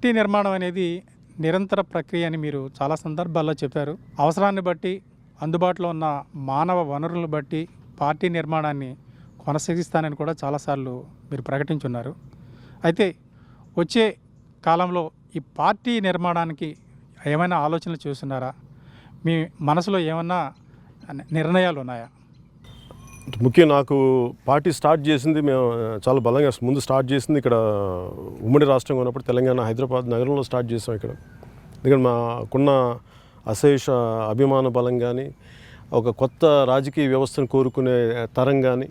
Party నిర్మాణం అనేది నిరంతర ప్రక్రియ అని మీరు చాలా సందర్భాల్లో చెప్పారు. అవసరాన్ని బట్టి, అందుబాటులో ఉన్న మానవ వనరులను బట్టి పార్టీ నిర్మాణాన్ని కొనసాగిస్తానని కూడా చాలాసార్లు మీరు ప్రకటించున్నారు. అయితే వచ్చే కాలంలో ఈ పార్టీ నిర్మాణానికి ఏమైనా ఆలోచనలు చేస్తున్నారా? మీ మనసులో ఏమన్నా నిర్ణయాలు ఉన్నాయా? ముఖ్యంగా నాకు పార్టీ స్టార్ట్ చేసింది మేము చాలా బలంగా ముందు స్టార్ట్ చేసింది ఇక్కడ ఉమ్మడి రాష్ట్రంగా ఉన్నప్పుడు తెలంగాణ హైదరాబాద్ నగరంలో స్టార్ట్ చేసాం. ఇక్కడ ఎందుకంటే మాకున్న అశేష అభిమాన బలం కానీ, ఒక కొత్త రాజకీయ వ్యవస్థను కోరుకునే తరం కానీ,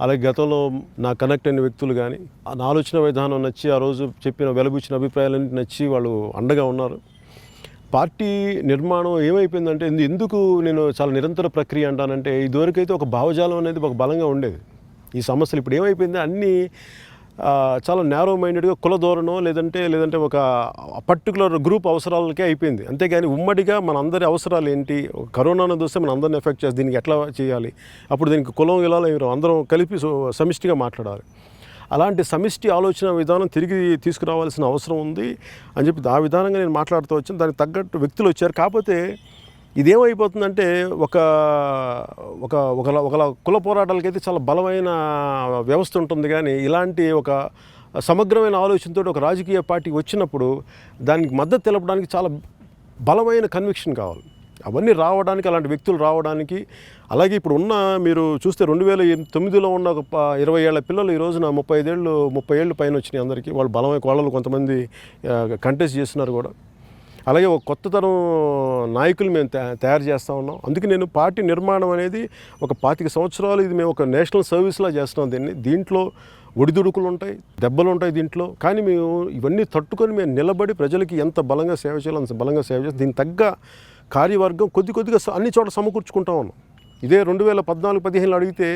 అలాగే గతంలో నా కనెక్ట్ అయిన వ్యక్తులు కానీ, నా ఆలోచన విధానం నచ్చి ఆ రోజు చెప్పిన వెలుబుచ్చిన అభిప్రాయాలన్నీ నచ్చి వాళ్ళు అండగా ఉన్నారు. పార్టీ నిర్మాణం ఏమైపోయిందంటే ఎందుకు నేను చాలా నిరంతర ప్రక్రియ అంటానంటే, ఇదివరకైతే ఒక భావజాలం అనేది ఒక బలంగా ఉండేది. ఈ సమస్యలు ఇప్పుడు ఏమైపోయింది అన్నీ చాలా నేరో మైండెడ్గా కుల ధోరణో లేదంటే ఒక పర్టికులర్ గ్రూప్ అవసరాలకే అయిపోయింది. అంతేగాని ఉమ్మడిగా మనందరి అవసరాలు ఏంటి, కరోనాను చూస్తే మన అందరిని ఎఫెక్ట్ చేస్తుంది, దీనికి ఎట్లా చేయాలి, అప్పుడు దీనికి కులం ఇలా అందరం కలిపి సమిష్టిగా మాట్లాడాలి. అలాంటి సమిష్టి ఆలోచన విధానం తిరిగి తీసుకురావాల్సిన అవసరం ఉంది అని చెప్పి ఆ విధానంగా నేను మాట్లాడుతూ వచ్చాను. దానికి తగ్గట్టు వ్యక్తులు వచ్చారు. కాకపోతే ఇదేమైపోతుందంటే ఒక కుల పోరాటాలకైతే చాలా బలమైన వ్యవస్థ ఉంటుంది, కానీ ఇలాంటి ఒక సమగ్రమైన ఆలోచనతో ఒక రాజకీయ పార్టీ వచ్చినప్పుడు దానికి మద్దతు తెలపడానికి చాలా బలమైన కన్విక్షన్ కావాలి. అవన్నీ రావడానికి, అలాంటి వ్యక్తులు రావడానికి, అలాగే ఇప్పుడు ఉన్న మీరు చూస్తే 2009లో ఉన్న ఒక 20 ఏళ్ల పిల్లలు ఈ రోజున 30 ఏళ్ళు పైన వచ్చినాయి అందరికీ. వాళ్ళు బలమైన కోళ్ళలు కొంతమంది కంటెస్ట్ చేస్తున్నారు కూడా. అలాగే ఒక కొత్త తరం నాయకులు మేము తయారు చేస్తూ ఉన్నాం. అందుకే నేను పార్టీ నిర్మాణం అనేది ఒక 25 సంవత్సరాలు ఇది మేము ఒక నేషనల్ సర్వీస్లా చేస్తున్నాం. దీంట్లో ఒడిదుడుకులు ఉంటాయి, దెబ్బలు ఉంటాయి దీంట్లో. కానీ మేము ఇవన్నీ తట్టుకొని మేము నిలబడి ప్రజలకి ఎంత బలంగా సేవ చేయాలో అంత బలంగా సేవ చేస్తాం. దీనికి తగ్గ కార్యవర్గం కొద్దిగా అన్ని చోట్ల సమకూర్చుకుంటా ఉన్నాం. ఇదే 2014-15 అడిగితే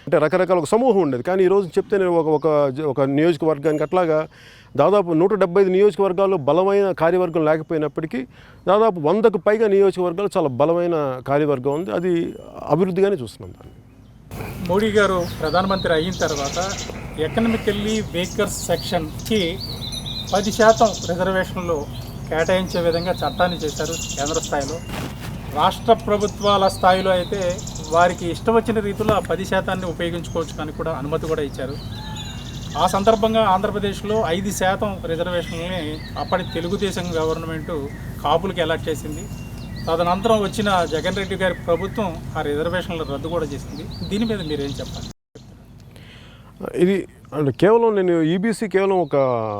అంటే రకరకాల ఒక సమూహం ఉండేది. కానీ ఈరోజు చెప్తే నేను ఒక నియోజకవర్గానికి అట్లాగా దాదాపు 175 నియోజకవర్గాల్లో బలమైన కార్యవర్గం లేకపోయినప్పటికీ దాదాపు 100కు పైగా నియోజకవర్గాలు చాలా బలమైన కార్యవర్గం ఉంది. అది అభివృద్ధిగానే చూస్తున్నాం దాన్ని. మోడీ గారు ప్రధానమంత్రి అయిన తర్వాత ఎకనామికల్లీ వీకర్ సెక్షన్కి 10% రిజర్వేషన్లు కేటాయించే విధంగా చట్టాన్ని చేశారు కేంద్ర స్థాయిలో. రాష్ట్ర ప్రభుత్వాల స్థాయిలో అయితే వారికి ఇష్టం వచ్చిన రీతిలో 10% ఉపయోగించుకోవచ్చు అని కూడా అనుమతి కూడా ఇచ్చారు. ఆ సందర్భంగా ఆంధ్రప్రదేశ్లో 5% రిజర్వేషన్లని అప్పటి తెలుగుదేశం గవర్నమెంటు కాపులకి అలాట్ చేసింది. తదనంతరం వచ్చిన జగన్ రెడ్డి గారి ప్రభుత్వం ఆ రిజర్వేషన్లు రద్దు కూడా చేసింది. దీని మీద మీరేం చెప్పాలి? ఇది కేవలం నేను ఈబీసీ కేవలం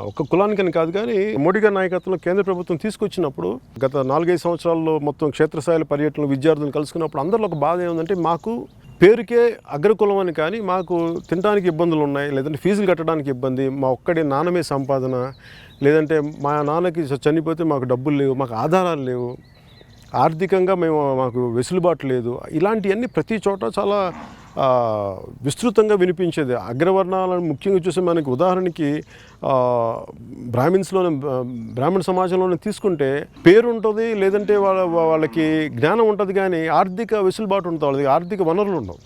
ఒక కులానికని కాదు, కానీ మోడీ గారి నాయకత్వంలో కేంద్ర ప్రభుత్వం తీసుకొచ్చినప్పుడు గత 4-5 సంవత్సరాల్లో మొత్తం క్షేత్రస్థాయిల పర్యటనలు విద్యార్థులను కలుసుకున్నప్పుడు అందరిలో ఒక బాధ ఏముందంటే, మాకు పేరుకే అగ్రకులం అని, కానీ మాకు తినడానికి ఇబ్బందులు ఉన్నాయి, లేదంటే ఫీజులు కట్టడానికి ఇబ్బంది, మా ఒక్కడే నాన్నమే సంపాదన, లేదంటే మా నాన్నకి చనిపోతే మాకు డబ్బులు లేవు, మాకు ఆధారాలు లేవు, ఆర్థికంగా మాకు వెసులుబాటు లేదు. ఇలాంటివన్నీ ప్రతి చోట చాలా విస్తృతంగా వినిపించేది. అగ్రవర్ణాలను ముఖ్యంగా చూస్తే మనకి ఉదాహరణకి బ్రాహ్మణ సమాజంలోనే తీసుకుంటే పేరు ఉంటుంది, లేదంటే వాళ్ళకి జ్ఞానం ఉంటుంది, కానీ ఆర్థిక వెసులుబాటు ఉంటుంది, వాళ్ళకి ఆర్థిక వనరులు ఉండవు.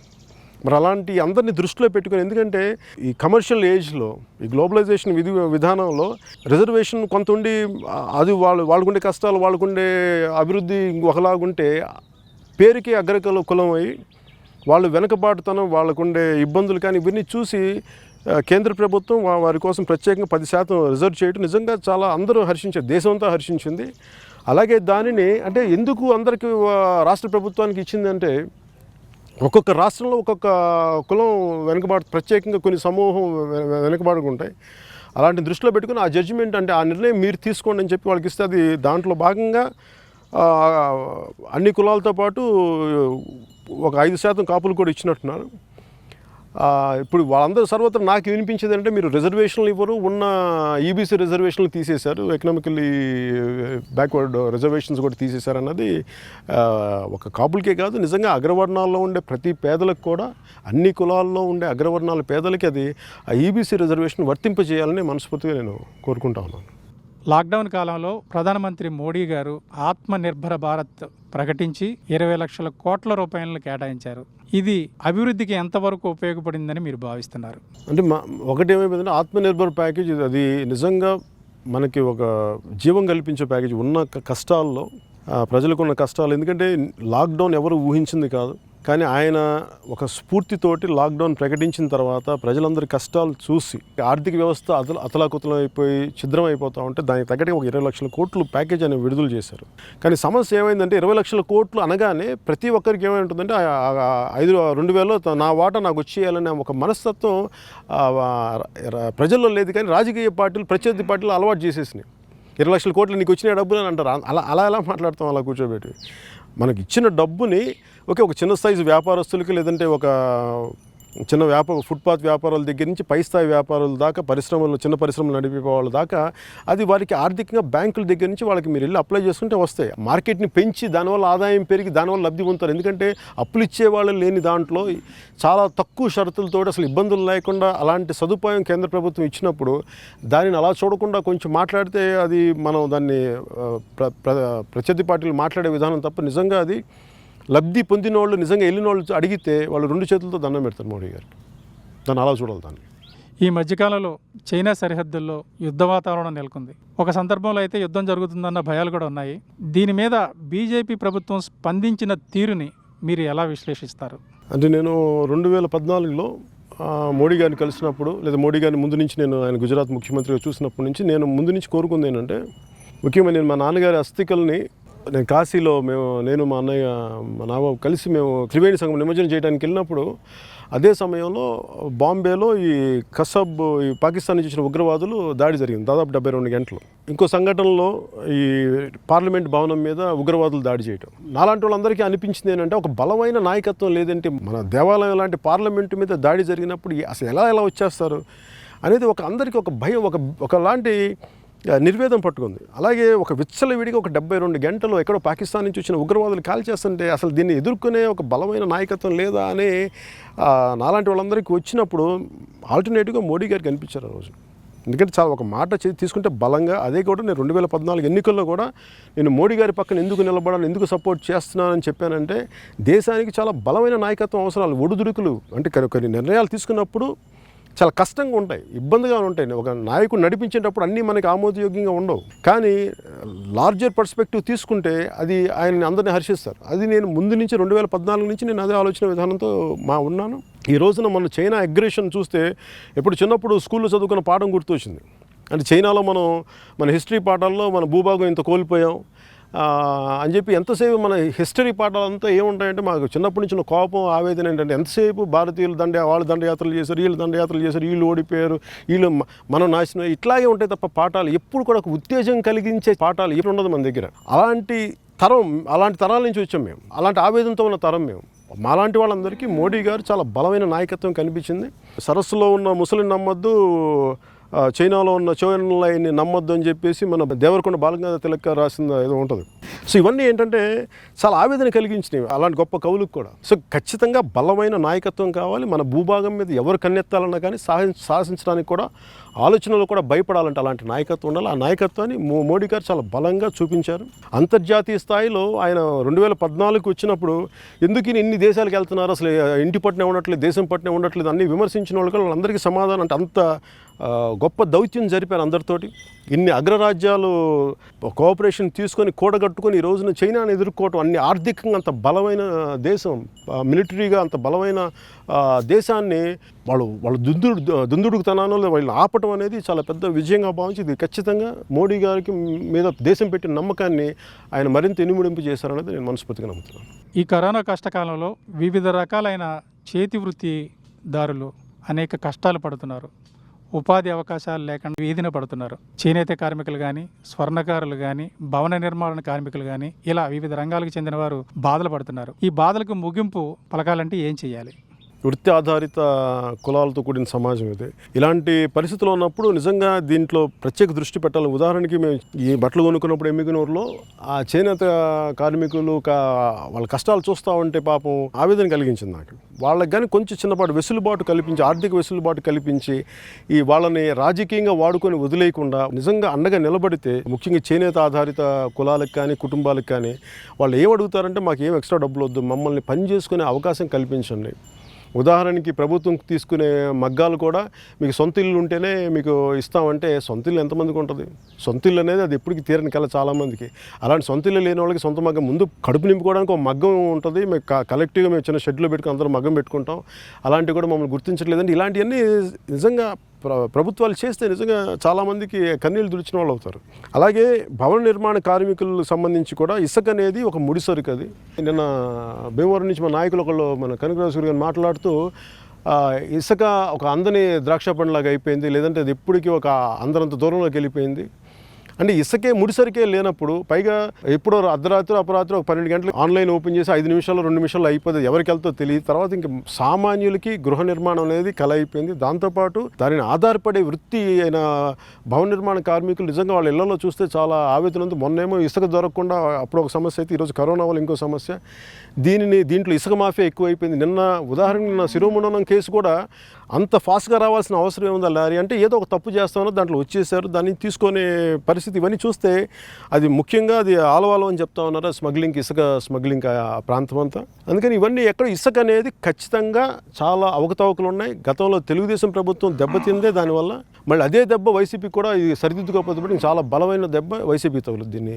మరి అలాంటి అందరినీ దృష్టిలో పెట్టుకొని, ఎందుకంటే ఈ కమర్షియల్ ఏజ్లో, ఈ గ్లోబలైజేషన్ విధానంలో రిజర్వేషన్ కొంత ఉండి అది వాళ్ళకుండే కష్టాలు, వాళ్ళకుండే అభివృద్ధి ఒకలాగుంటే పేరుకి కులం అయ్యి వాళ్ళు వెనుకబాటుతనం, వాళ్ళకుండే ఇబ్బందులు కానీ ఇవన్నీ చూసి కేంద్ర ప్రభుత్వం వారి కోసం ప్రత్యేకంగా 10% రిజర్వ్ చేయడం నిజంగా చాలా అందరూ హర్షించారు, దేశం అంతా హర్షించింది. అలాగే దానిని అంటే ఎందుకు అందరికీ రాష్ట్ర ప్రభుత్వానికి ఇచ్చిందంటే, ఒక్కొక్క రాష్ట్రంలో ఒక్కొక్క కులం వెనుకబాటు, ప్రత్యేకంగా కొన్ని సమూహం వెనుకబాటుకుంటాయి. అలాంటి దృష్టిలో పెట్టుకుని ఆ జడ్జిమెంట్ అంటే ఆ నిర్ణయం మీరు తీసుకోండి అని చెప్పి వాళ్ళకి ఇస్తే, అది దాంట్లో భాగంగా అన్ని కులాలతో పాటు ఒక 5% కాపులు కూడా ఇచ్చినట్టున్నారు. ఇప్పుడు వాళ్ళందరూ సర్వత్రా నాకు వినిపించేది అంటే, మీరు రిజర్వేషన్లు ఇవ్వరు, ఉన్న ఈబీసీ రిజర్వేషన్లు తీసేశారు, ఎకనామికల్లీ బ్యాక్వర్డ్ రిజర్వేషన్స్ కూడా తీసేశారు అన్నది ఒక కాపులకే కాదు, నిజంగా అగ్రవర్ణాల్లో ఉండే ప్రతి పేదలకు కూడా, అన్ని కులాల్లో ఉండే అగ్రవర్ణాల పేదలకి అది ఆ ఈబీసీ రిజర్వేషన్ వర్తింపజేయాలని మనస్ఫూర్తిగా నేను కోరుకుంటా ఉన్నాను. లాక్డౌన్ కాలంలో ప్రధానమంత్రి మోడీ గారు ఆత్మనిర్భర భారత్ ప్రకటించి 20 లక్షల కోట్ల రూపాయలను కేటాయించారు. ఇది అభివృద్ధికి ఎంతవరకు ఉపయోగపడిందని మీరు భావిస్తున్నారు? అంటే ఒకటి ఏమైపోయిందంటే, ఆత్మనిర్భర్ ప్యాకేజ్ అది నిజంగా మనకి ఒక జీవం కల్పించే ప్యాకేజీ ఉన్న కష్టాల్లో ప్రజలకు ఉన్న కష్టాలు, ఎందుకంటే లాక్డౌన్ ఎవరు ఊహించింది కాదు, కానీ ఆయన ఒక స్ఫూర్తితోటి లాక్డౌన్ ప్రకటించిన తర్వాత ప్రజలందరి కష్టాలు చూసి ఆర్థిక వ్యవస్థ అతలాకుతలం అయిపోయి ఛిద్రం అయిపోతూ ఉంటే దానికి తగ్గట్టు ఒక 20 లక్షల కోట్లు ప్యాకేజ్ అనేది విడుదల చేశారు. కానీ సమస్య ఏమైందంటే 20 లక్షల కోట్లు అనగానే ప్రతి ఒక్కరికి ఏమైంటుందంటే 2000 నా వాటా నాకు వచ్చేయాలనే ఒక మనస్తత్వం ప్రజల్లో లేదు. కానీ రాజకీయ పార్టీలు, ప్రత్యర్థి పార్టీలు అలవాటు చేసేసినాయి. 20 లక్షల కోట్లు నీకు వచ్చిన డబ్బులు అని అంటారు. అలా ఎలా మాట్లాడతాం అలా కూర్చోబెట్టి? మనకి ఇచ్చిన డబ్బుని ఒక చిన్న సైజు వ్యాపారస్తులకి, లేదంటే ఒక చిన్న ఫుట్పాత్ వ్యాపారాల దగ్గర నుంచి పై స్థాయి వ్యాపారాల దాకా, చిన్న పరిశ్రమలు నడిపే వాళ్ళ దాకా అది వారికి ఆర్థికంగా బ్యాంకుల దగ్గర నుంచి వాళ్ళకి మీరు వెళ్ళి అప్లై చేసుకుంటే వస్తాయి. మార్కెట్ని పెంచి దానివల్ల ఆదాయం పెరిగి దానివల్ల లబ్ధి పొందుతారు. ఎందుకంటే అప్పులు ఇచ్చేవాళ్ళు లేని దాంట్లో చాలా తక్కువ షరతులతో అసలు ఇబ్బందులు లేకుండా అలాంటి సదుపాయం కేంద్ర ప్రభుత్వం ఇచ్చినప్పుడు దానిని అలా చూడకుండా కొంచెం మాట్లాడితే అది మనం దాన్ని ప్రత్యర్థి పార్టీలు మాట్లాడే విధానం తప్ప నిజంగా అది లబ్ధి పొందిన వాళ్ళు, నిజంగా వెళ్ళిన వాళ్ళు అడిగితే వాళ్ళు 2 చేతులతో దండం పెడతారు మోడీ గారికి. దాన్ని అలా చూడాలి. దాన్ని ఈ మధ్యకాలంలో చైనా సరిహద్దుల్లో యుద్ధ వాతావరణం నెలకొంది. ఒక సందర్భంలో అయితే యుద్ధం జరుగుతుందన్న భయాలు కూడా ఉన్నాయి. దీని మీద బీజేపీ ప్రభుత్వం స్పందించిన తీరుని మీరు ఎలా విశ్లేషిస్తారు? అంటే నేను 2014లో మోడీ గారిని కలిసినప్పుడు, లేదా మోడీ గారిని ముందు నుంచి నేను ఆయన గుజరాత్ ముఖ్యమంత్రిగా చూసినప్పటి నుంచి నేను ముందు నుంచి కోరుకుంది ఏంటంటే, ముఖ్యంగా నేను మా నాన్నగారి అస్థికల్ని నేను కాశీలో నేను మా అన్నయ్య మా నాన్న కలిసి మేము త్రివేణి సంఘం నిమజ్జనం చేయడానికి వెళ్ళినప్పుడు అదే సమయంలో బాంబేలో ఈ కసబ్, ఈ పాకిస్తాన్ నుంచి వచ్చిన ఉగ్రవాదులు దాడి జరిగింది దాదాపు 72 గంటలు. ఇంకో సంఘటనలో ఈ పార్లమెంట్ భవనం మీద ఉగ్రవాదులు దాడి చేయటం. నాలాంటి వాళ్ళందరికీ అనిపించింది ఏంటంటే, ఒక బలమైన నాయకత్వం లేదంటే మన దేవాలయం లాంటి పార్లమెంటు మీద దాడి జరిగినప్పుడు అసలు ఎలా వచ్చేస్తారు అనేది అందరికీ ఒక భయం, ఒకలాంటి నిర్వేదం పట్టుకుంది. అలాగే ఒక విచ్చలవిడిగా ఒక 72 గంటలు ఎక్కడో పాకిస్తాన్ నుంచి వచ్చిన ఉగ్రవాదులు కాల్చేస్తుంటే అసలు దీన్ని ఎదుర్కొనే ఒక బలమైన నాయకత్వం లేదా అని నాలాంటి వాళ్ళందరికీ వచ్చినప్పుడు ఆల్టర్నేటివ్గా మోడీ గారికి అనిపించారు ఆ రోజు. ఎందుకంటే చాలా ఒక మాట తీసుకుంటే బలంగా, అదే కూడా నేను 2014 ఎన్నికల్లో కూడా నేను మోడీ గారి పక్కన ఎందుకు నిలబడాలని, ఎందుకు సపోర్ట్ చేస్తున్నానని చెప్పానంటే, దేశానికి చాలా బలమైన నాయకత్వం అవసరాలు. ఒడుదుడుకులు అంటే కొన్ని నిర్ణయాలు తీసుకున్నప్పుడు చాలా కష్టంగా ఉంటాయి, ఇబ్బందిగా ఉంటాయి. ఒక నాయకుడు నడిపించేటప్పుడు అన్నీ మనకి ఆమోదయోగ్యంగా ఉండవు. కానీ లార్జర్ పర్స్పెక్టివ్ తీసుకుంటే అది ఆయన్ని అందరినీ హర్షిస్తారు. అది నేను ముందు నుంచి 2014 నుంచి నేను అదే ఆలోచన విధానంతో ఉన్నాను. ఈ రోజున మన చైనా అగ్రెషన్ చూస్తే చిన్నప్పుడు స్కూల్లో చదువుకున్న పాఠం గుర్తొచ్చింది. అంటే చైనాలో మన హిస్టరీ పాఠాల్లో మన భూభాగం ఇంత కోల్పోయాం అని చెప్పి ఎంతసేపు మన హిస్టరీ పాఠాలంతా ఏముంటాయంటే, మాకు చిన్నప్పటి నుంచి కోపం, ఆవేదన ఏంటంటే, ఎంతసేపు భారతీయులు వాళ్ళు దండయాత్రలు చేశారు, వీళ్ళు దండయాత్రలు చేశారు, వీళ్ళు ఓడిపోయారు, వీళ్ళు మనం నాశనం, ఇట్లాగే ఉంటాయి తప్ప పాఠాలు ఎప్పుడు కూడా ఒక ఉత్తేజం కలిగించే పాఠాలు ఎప్పుడు ఉండదు మన దగ్గర. అలాంటి తరాల నుంచి వచ్చాం మేము, అలాంటి ఆవేదనతో ఉన్న తరం మేము. మాలాంటి వాళ్ళందరికీ మోడీ గారు చాలా బలమైన నాయకత్వం కనిపించింది. సరస్సులో ఉన్న ముసలిని నమ్మొద్దు, చైనాలో ఉన్న చోళన్లైన్ని నమ్మొద్దు అని చెప్పేసి మన దేవరకొండ బాలగంగాధర తిలక్ గారు రాసిన ఏదో ఉంటుంది. సో ఇవన్నీ ఏంటంటే చాలా ఆవేదన కలిగించినవి అలాంటి గొప్ప కవులకు కూడా. సో ఖచ్చితంగా బలమైన నాయకత్వం కావాలి. మన భూభాగం మీద ఎవరు కన్నెత్తాలన్నా కానీ సాహసించడానికి కూడా, ఆలోచనలు కూడా భయపడాలంటే అలాంటి నాయకత్వం ఉండాలి. ఆ నాయకత్వాన్ని మోడీ గారు చాలా బలంగా చూపించారు. అంతర్జాతీయ స్థాయిలో ఆయన 2014 వచ్చినప్పుడు ఎందుకు ఇన్ని దేశాలకు వెళ్తున్నారు, అసలు ఇంటి పట్టునే ఉండట్లేదు, దేశం పట్టునే ఉండట్లేదు అన్ని విమర్శించిన వాళ్ళు కూడా వాళ్ళందరికీ సమాధానం అంటే అంత గొప్ప దౌత్యం జరిపారు అందరితోటి. ఇన్ని అగ్రరాజ్యాలు కోఆపరేషన్ తీసుకొని కూడగట్టుకొని ఈ రోజున చైనాని ఎదుర్కోవటం, అన్ని ఆర్థికంగా అంత బలమైన దేశం, మిలిటరీగా అంత బలమైన దేశాన్ని వాళ్ళు దుందుడుకుతనాల్లో వాళ్ళని ఆపటం అనేది చాలా పెద్ద విజయంగా భావించి, ఇది ఖచ్చితంగా మోడీ గారికి మీద దేశం పెట్టిన నమ్మకాన్ని ఆయన మరింత ఇనుముడింపు చేశారనేది నేను మనస్ఫూర్తిగా నమ్ముతున్నాను. ఈ కరోనా కష్టకాలంలో వివిధ రకాలైన చేతి వృత్తిదారులు అనేక కష్టాలు పడుతున్నారు. ఉపాధి అవకాశాలు లేకుండా వీధిన పడుతున్నారు. చేనేత కార్మికులు కానీ, స్వర్ణకారులు కానీ, భవన నిర్మాణ కార్మికులు కానీ, ఇలా వివిధ రంగాలకు చెందిన వారు బాధలు పడుతున్నారు. ఈ బాధలకు ముగింపు పలకాలంటే ఏం చేయాలి? వృత్తి ఆధారిత కులాలతో కూడిన సమాజం ఇది. ఇలాంటి పరిస్థితుల్లో ఉన్నప్పుడు నిజంగా దీంట్లో ప్రత్యేక దృష్టి పెట్టాలి. ఉదాహరణకి మేము ఈ బట్టలు కొనుక్కున్నప్పుడు ఎమ్మిగనూరులో ఆ చేనేత కార్మికులు వాళ్ళ కష్టాలు చూస్తూ ఉంటే పాపం ఆవేదన కలిగించింది నాకు. వాళ్ళకి కానీ కొంచెం చిన్నపాటు వెసులుబాటు కల్పించి, ఆర్థిక వెసులుబాటు కల్పించి ఈ వాళ్ళని రాజకీయంగా వాడుకొని వదిలేయకుండా నిజంగా అండగా నిలబడితే, ముఖ్యంగా చేనేత ఆధారిత కులాలకు కానీ కుటుంబాలకు కానీ వాళ్ళు ఏం అడుగుతారంటే, మాకు ఏం ఎక్స్ట్రా డబ్బులు వద్దు, మమ్మల్ని పని చేసుకునే అవకాశం కల్పించండి, ఉదాహరణకి ప్రభుత్వం తీసుకునే మగ్గాలు కూడా మీకు సొంత ఇల్లు ఉంటేనే మీకు ఇస్తామంటే సొంత ఇల్లు ఎంతమందికి ఉంటుంది? సొంత ఇల్లు అనేది అది ఎప్పటికీ తీరని కల చాలామందికి. అలాంటి సొంత ఇల్లు లేని వాళ్ళకి సొంత మగ్గం ముందు కడుపు నింపుకోవడానికి ఒక మగ్గం ఉంటుంది. మేము కలెక్టివ్గా మేము చిన్న షెడ్లో పెట్టుకుని అందరం మగ్గం పెట్టుకుంటాం. అలాంటివి కూడా మమ్మల్ని గుర్తించట్లేదండి. ఇలాంటివన్నీ నిజంగా ప్రభుత్వాలు చేస్తే నిజంగా చాలామందికి కన్నీళ్ళు తుడిచిన వాళ్ళు అవుతారు. అలాగే భవన నిర్మాణ కార్మికులకు సంబంధించి కూడా ఇసుక అనేది ఒక ముడిసరుకు. అది నిన్న భీమవరం నుంచి మా నాయకులు ఒకళ్ళు మన కనకరాజు గారు మాట్లాడుతూ ఇసుక ఒక అందని ద్రాక్ష పండులాగా అయిపోయింది, లేదంటే అది ఎప్పటికీ ఒక అందరంత దూరంలోకి వెళ్ళిపోయింది. అంటే ఇసుకే ముడిసరికే లేనప్పుడు పైగా ఎప్పుడో అర్ధరాత్రి అపరాత్రి ఒక 12 గంటలకు ఆన్లైన్ ఓపెన్ చేసి 5 నిమిషాలు 2 నిమిషాలు అయిపోతుంది, ఎవరికి వెళ్తో తెలియదు. తర్వాత ఇంక సామాన్యులకి గృహ నిర్మాణం అనేది కల అయిపోయింది. దాంతోపాటు దానిని ఆధారపడే వృత్తి అయిన భవన నిర్మాణ కార్మికులు నిజంగా వాళ్ళ ఇళ్లలో చూస్తే చాలా ఆవేదన ఉంది. మొన్నేమో ఇసుక దొరకకుండా అప్పుడు ఒక సమస్య అయితే ఈరోజు కరోనా వల్ల ఇంకో సమస్య. దీంట్లో ఇసుక మాఫియా ఎక్కువైపోయింది. నిన్న శిరోముండనం కేసు కూడా అంత ఫాస్ట్గా రావాల్సిన అవసరం ఏముందా లారీ అంటే ఏదో ఒక తప్పు చేస్తామో దాంట్లో వచ్చేసారు, దాన్ని తీసుకునే పరిస్థితి. ఇవన్నీ చూస్తే అది ముఖ్యంగా అది ఆలవాలం అని చెప్తా ఉన్నారు, ఇసుక స్మగ్లింగ్ ఆ ప్రాంతం అంతా. అందుకని ఇవన్నీ ఎక్కడ ఇసుక అనేది ఖచ్చితంగా చాలా అవకతవకలు ఉన్నాయి. గతంలో తెలుగుదేశం ప్రభుత్వం దెబ్బతిందే దానివల్ల. మళ్ళీ అదే దెబ్బ వైసీపీ కూడా ఇది సరిదిద్దుకోకపోతే చాలా బలమైన దెబ్బ వైసీపీ తగులుద్ది దీన్ని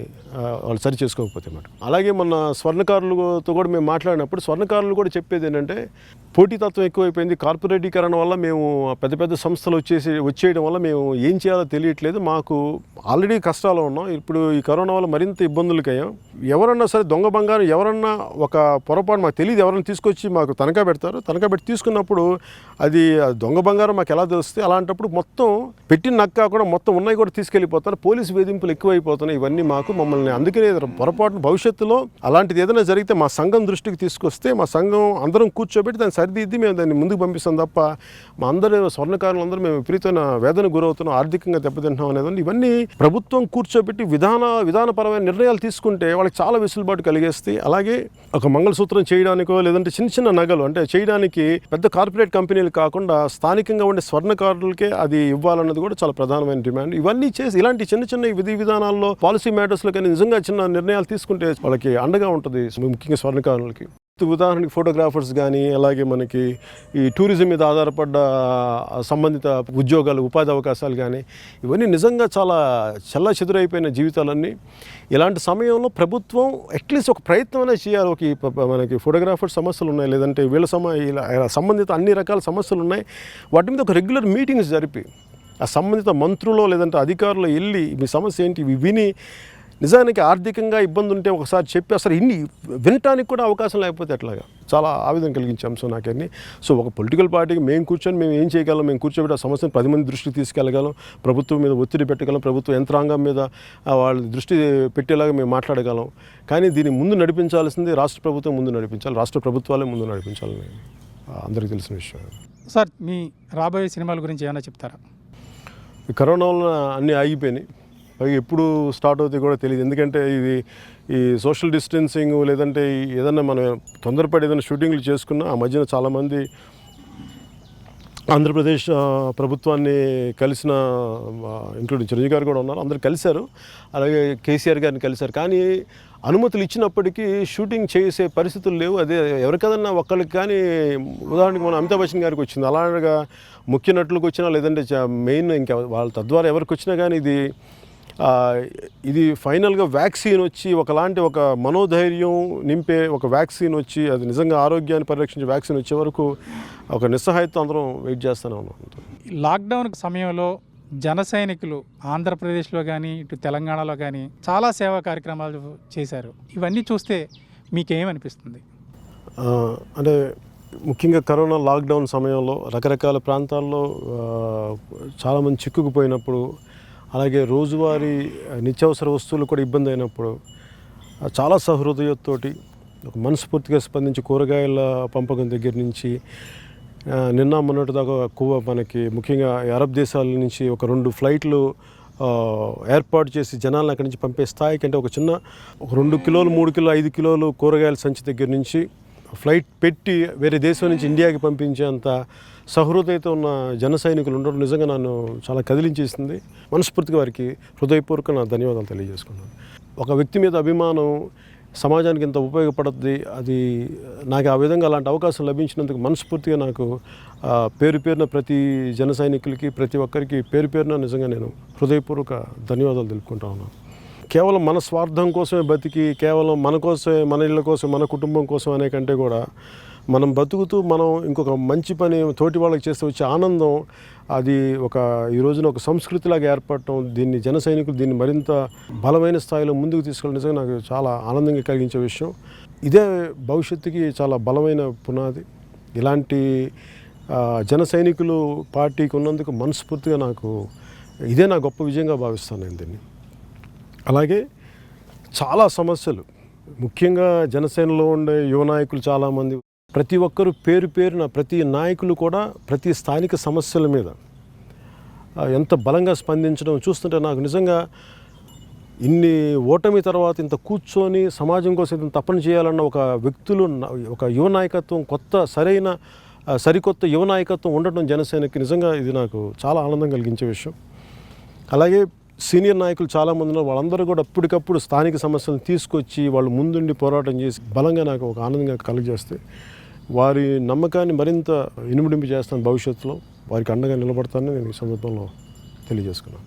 వాళ్ళు సరి చేసుకోకపోతే మాట. అలాగే మన స్వర్ణకారులతో కూడా మేము మాట్లాడినప్పుడు స్వర్ణకారులు కూడా చెప్పేది ఏంటంటే పోటీతత్వం ఎక్కువైపోయింది. కార్పొరేటీకరణ వల్ల మేము పెద్ద పెద్ద సంస్థలు వచ్చేయడం వల్ల మేము ఏం చేయాలో తెలియట్లేదు. మాకు ఆల్రెడీ కష్టాలు ఉన్నాం, ఇప్పుడు ఈ కరోనా వల్ల మరింత ఇబ్బందులకయ్యాం. ఎవరన్నా సరే దొంగ బంగారం ఎవరన్నా ఒక పొరపాటు మాకు తెలియదు ఎవరన్నా తీసుకొచ్చి మాకు తనఖా పెడతారు. తనఖా పెట్టి తీసుకున్నప్పుడు అది దొంగ బంగారం మాకు ఎలా తెలుస్తుంది? అలాంటప్పుడు మొత్తం పెట్టిన నక్క కూడా మొత్తం ఉన్నాయి కూడా తీసుకెళ్ళిపోతారు. పోలీసు వేధింపులు ఎక్కువైపోతున్నాయి. ఇవన్నీ మమ్మల్ని అందుకనే పొరపాటున భవిష్యత్తులో అలాంటిది ఏదైనా జరిగితే మా సంఘం దృష్టికి తీసుకొస్తే మా సంఘం అందరం కూర్చోబెట్టి దాన్ని సరిదిద్ది మేము దాన్ని ముందుకు పంపిస్తాం తప్ప మా అందరూ స్వర్ణకారులు అందరూ మేము విపరీతమైన వేదన గురవుతున్నాం, ఆర్థికంగా దెబ్బతింటాం అనేది. ఇవన్నీ ప్రభుత్వం కూర్చోబెట్టి విధానపరమైన నిర్ణయాలు తీసుకుంటే వాళ్ళకి చాలా వెసులుబాటు కలిగేస్తాయి. అలాగే ఒక మంగళసూత్రం చేయడానికో లేదంటే చిన్న చిన్న నగలు అంటే చేయడానికి పెద్ద కార్పొరేట్ కంపెనీలు కాకుండా స్థానికంగా ఉండే స్వర్ణకారులకే అది ఇవ్వాలన్నది కూడా చాలా ప్రధానమైన డిమాండ్. ఇవన్నీ చేసి ఇలాంటి చిన్న చిన్న విధి విధానాల్లో పాలసీ మ్యాటర్స్లో కానీ నిజంగా చిన్న నిర్ణయాలు తీసుకుంటే వాళ్ళకి అండగా ఉంటుంది, ముఖ్యంగా స్వర్ణకారులకి. ఉదాహరణకి ఫోటోగ్రాఫర్స్ కానీ అలాగే మనకి ఈ టూరిజం మీద ఆధారపడ్డ సంబంధిత ఉద్యోగాలు ఉపాధి అవకాశాలు కానీ ఇవన్నీ నిజంగా చాలా చెల్లాచెదురైపోయిన జీవితాలన్నీ. ఇలాంటి సమయంలో ప్రభుత్వం అట్లీస్ట్ ఒక ప్రయత్నం అనేది చేయాలి. మనకి ఫోటోగ్రాఫర్ సమస్యలు ఉన్నాయి, లేదంటే వీళ్ళ సంబంధిత అన్ని రకాల సమస్యలు ఉన్నాయి. వాటి మీద ఒక రెగ్యులర్ మీటింగ్స్ జరిపి ఆ సంబంధిత మంత్రులు లేదంటే అధికారులు వెళ్ళి మీ సమస్య ఏంటి ఇవి విని నిజానికి ఆర్థికంగా ఇబ్బంది ఉంటే ఒకసారి చెప్పి అసలు ఇన్ని వినటానికి కూడా అవకాశం లేకపోతే ఎట్లాగా చాలా ఆవేదన కలిగించే అంశం నాకన్నీ. సో ఒక పొలిటికల్ పార్టీకి మేము కూర్చొని మేము ఏం చేయగలం, మేము కూర్చోబెట్టి ఆ సమస్యను 10 మంది దృష్టికి తీసుకెళ్ళగలం, ప్రభుత్వం మీద ఒత్తిడి పెట్టగలం, ప్రభుత్వ యంత్రాంగం మీద వాళ్ళ దృష్టి పెట్టేలాగా మేము మాట్లాడగలం. కానీ దీన్ని ముందు నడిపించాల్సింది రాష్ట్ర ప్రభుత్వం ముందు నడిపించాలి, రాష్ట్ర ప్రభుత్వాలే ముందు నడిపించాలని అందరికీ తెలిసిన విషయం. సార్ మీ రాబోయే సినిమాల గురించి ఏమైనా చెప్తారా? కరోనా వల్ల అన్నీ ఆగిపోయినాయి, పైగా ఎప్పుడు స్టార్ట్ అవుతాయి కూడా తెలియదు. ఎందుకంటే ఈ సోషల్ డిస్టెన్సింగ్ లేదంటే ఏదన్నా మనం తొందరపడి ఏదైనా షూటింగ్లు చేసుకున్నా ఆ మధ్యన చాలామంది ఆంధ్రప్రదేశ్ ప్రభుత్వాన్ని కలిసిన ఇంక్లూడింగ్ చిరంజీవి గారు కూడా ఉన్నారు, అందరు కలిశారు, అలాగే కేసీఆర్ గారిని కలిశారు. కానీ అనుమతులు ఇచ్చినప్పటికీ షూటింగ్ చేసే పరిస్థితులు లేవు. అదే ఎవరికదన్నా ఒక్కళ్ళకి కానీ ఉదాహరణకి మన అమితాబ్ బచ్చన్ గారికి వచ్చింది, అలాగా ముఖ్య నటులకు వచ్చినా లేదంటే మెయిన్ ఇంకా వాళ్ళ తద్వారా ఎవరికి వచ్చినా కానీ ఇది ఫైనల్గా వ్యాక్సిన్ వచ్చి ఒకలాంటి ఒక మనోధైర్యం నింపే ఒక వ్యాక్సిన్ వచ్చి అది నిజంగా ఆరోగ్యాన్ని పరిరక్షించే వ్యాక్సిన్ వచ్చే వరకు ఒక నిస్సహాయత అందరం వెయిట్ చేస్తూనే ఉన్నాం. లాక్డౌన్ సమయంలో జన సైనికులు ఆంధ్రప్రదేశ్లో కానీ ఇటు తెలంగాణలో కానీ చాలా సేవా కార్యక్రమాలు చేశారు. ఇవన్నీ చూస్తే మీకేమనిపిస్తుంది? అంటే ముఖ్యంగా కరోనా లాక్డౌన్ సమయంలో రకరకాల ప్రాంతాల్లో చాలామంది చిక్కుకుపోయినప్పుడు, అలాగే రోజువారీ నిత్యావసర వస్తువులు కూడా ఇబ్బంది అయినప్పుడు చాలా సహృదయంతోటి ఒక మనస్ఫూర్తిగా స్పందించి కూరగాయల పంపకం దగ్గర నుంచి నిన్న మొన్నటి దాకా మనకి ముఖ్యంగా అరబ్ దేశాల నుంచి ఒక 2 ఫ్లైట్లు ఏర్పాటు చేసి జనాలను అక్కడి నుంచి పంపే స్థాయికి, అంటే ఒక 2 కిలోలు 3 కిలోలు 5 కిలోలు కూరగాయల సంచి దగ్గర నుంచి ఫ్లైట్ పెట్టి వేరే దేశం నుంచి ఇండియాకి పంపించేంత సహృదయత ఉన్న జన సైనికులు ఉండడం నిజంగా నన్ను చాలా కదిలించేసింది. మనస్ఫూర్తిగా వారికి హృదయపూర్వక నా ధన్యవాదాలు తెలియజేసుకున్నాను. ఒక వ్యక్తి మీద అభిమానం సమాజానికి ఇంత ఉపయోగపడుతుంది. అది నాకు ఆ విధంగా అలాంటి అవకాశం లభించినందుకు మనస్ఫూర్తిగా నాకు పేరు పేరున ప్రతి జన సైనికులకి ప్రతి ఒక్కరికి పేరు పేరున నిజంగా నేను హృదయపూర్వక ధన్యవాదాలు తెలుపుకుంటా ఉన్నాను. కేవలం మన స్వార్థం కోసమే బతికి కేవలం మన కోసమే, మన ఇళ్ళ కోసం, మన కుటుంబం కోసం అనే కంటే కూడా మనం బతుకుతూ మనం ఇంకొక మంచి పని తోటి వాళ్ళకి చేస్తే వచ్చే ఆనందం, అది ఈ రోజున ఒక సంస్కృతిలాగా ఏర్పడటం, దీన్ని జన సైనికులు దీన్ని మరింత బలమైన స్థాయిలో ముందుకు తీసుకెళ్ళడం నిజంగా నాకు చాలా ఆనందంగా కలిగించే విషయం. ఇదే భవిష్యత్తుకి చాలా బలమైన పునాది. ఇలాంటి జన సైనికులు పార్టీకి ఉన్నందుకు మనస్ఫూర్తిగా ఇదే నా గొప్ప విజయంగా భావిస్తాను నేను దీన్ని. అలాగే చాలా సమస్యలు, ముఖ్యంగా జనసేనలో ఉండే యువ నాయకులు చాలామంది, ప్రతి ఒక్కరూ పేరు పేరున ప్రతి నాయకులు కూడా ప్రతి స్థానిక సమస్యల మీద ఎంత బలంగా స్పందించడం చూస్తుంటే నాకు నిజంగా ఇన్ని ఓటమి తర్వాత ఇంత కూర్చొని సమాజం కోసం ఇంత తపన చేయాలన్న ఒక యువ నాయకత్వం, సరికొత్త యువ నాయకత్వం ఉండటం జనసేనకి నిజంగా ఇది నాకు చాలా ఆనందం కలిగించే విషయం. అలాగే సీనియర్ నాయకులు చాలామంది ఉన్నారు, వాళ్ళందరూ కూడా అప్పటికప్పుడు స్థానిక సమస్యలను తీసుకొచ్చి వాళ్ళు ముందుండి పోరాటం చేసి బలంగా నాకు ఒక ఆనందంగా కలుగజేస్తే వారి నమ్మకాన్ని మరింత ఇనుమడింపు చేస్తాను. భవిష్యత్తులో వారికి అండగా నిలబడతానని నేను ఈ సందర్భంలో తెలియజేసుకున్నాను.